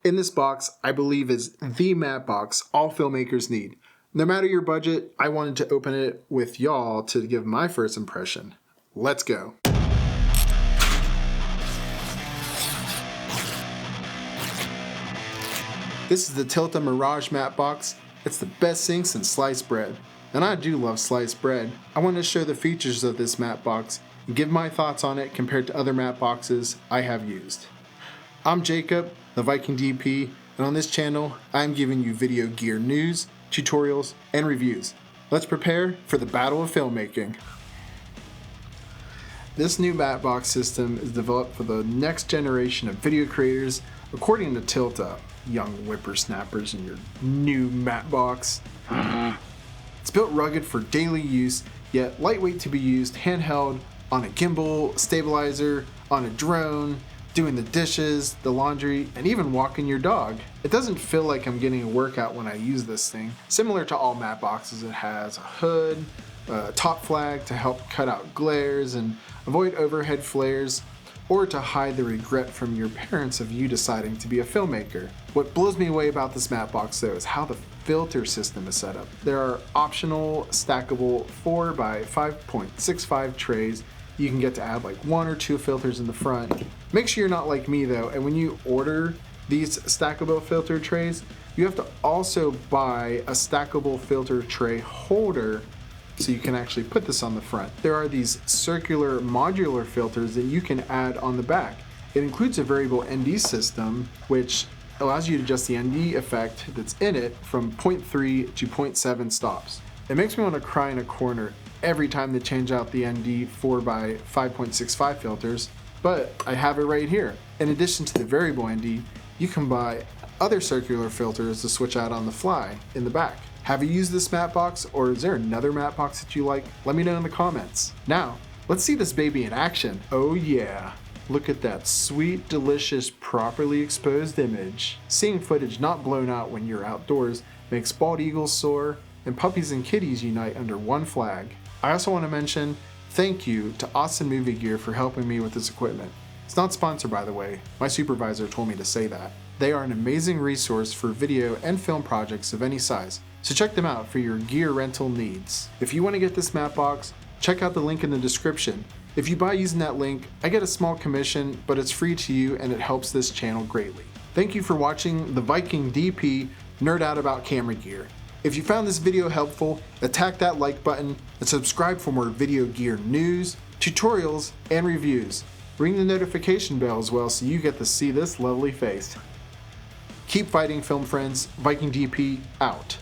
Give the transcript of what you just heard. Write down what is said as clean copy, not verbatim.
In this box, I believe is the matte box all filmmakers need. No matter your budget, I wanted to open it with y'all to give my first impression. Let's go. This is the Tilta Mirage Mattebox. It's the best thing since sliced bread. And I do love sliced bread. I want to show the features of this matte box and give my thoughts on it compared to other matte boxes I have used. I'm Jacob, the Viking DP, and on this channel, I'm giving you video gear news, tutorials, and reviews. Let's prepare for the battle of filmmaking. This new matte box system is developed for the next generation of video creators, according to Tilta. Young whippersnappers in your new matte box. It's built rugged for daily use, yet lightweight to be used handheld, on a gimbal, stabilizer, on a drone, doing the dishes, the laundry, and even walking your dog. It doesn't feel like I'm getting a workout when I use this thing. Similar to all matte boxes, it has a hood, a top flag to help cut out glares and avoid overhead flares, or to hide the regret from your parents of you deciding to be a filmmaker. What blows me away about this matte box though is how the filter system is set up. There are optional stackable 4x5.65 trays. You can get to add like 1 or 2 filters in the front. Make sure you're not like me though, and when you order these stackable filter trays, you have to also buy a stackable filter tray holder so you can actually put this on the front. There are these circular modular filters that you can add on the back. It includes a variable ND system, which allows you to adjust the ND effect that's in it from 0.3 to 0.7 stops. It makes me want to cry in a corner every time they change out the ND 4x5.65 filters, but I have it right here. In addition to the variable ND, you can buy other circular filters to switch out on the fly in the back. Have you used this matte box, or is there another matte box that you like? Let me know in the comments. Now, let's see this baby in action. Oh yeah. Look at that sweet, delicious, properly exposed image. Seeing footage not blown out when you're outdoors makes bald eagles soar, and puppies and kitties unite under one flag. I also want to mention thank you to Austin Movie Gear for helping me with this equipment. It's not sponsored, by the way. My supervisor told me to say that. They are an amazing resource for video and film projects of any size, so check them out for your gear rental needs. If you want to get this matte box, check out the link in the description. If you buy using that link, I get a small commission, but it's free to you and it helps this channel greatly. Thank you for watching the Viking DP Nerd Out About Camera Gear. If you found this video helpful, attack that like button and subscribe for more video gear news, tutorials, and reviews. Ring the notification bell as well so you get to see this lovely face. Keep fighting, film friends. Viking DP out.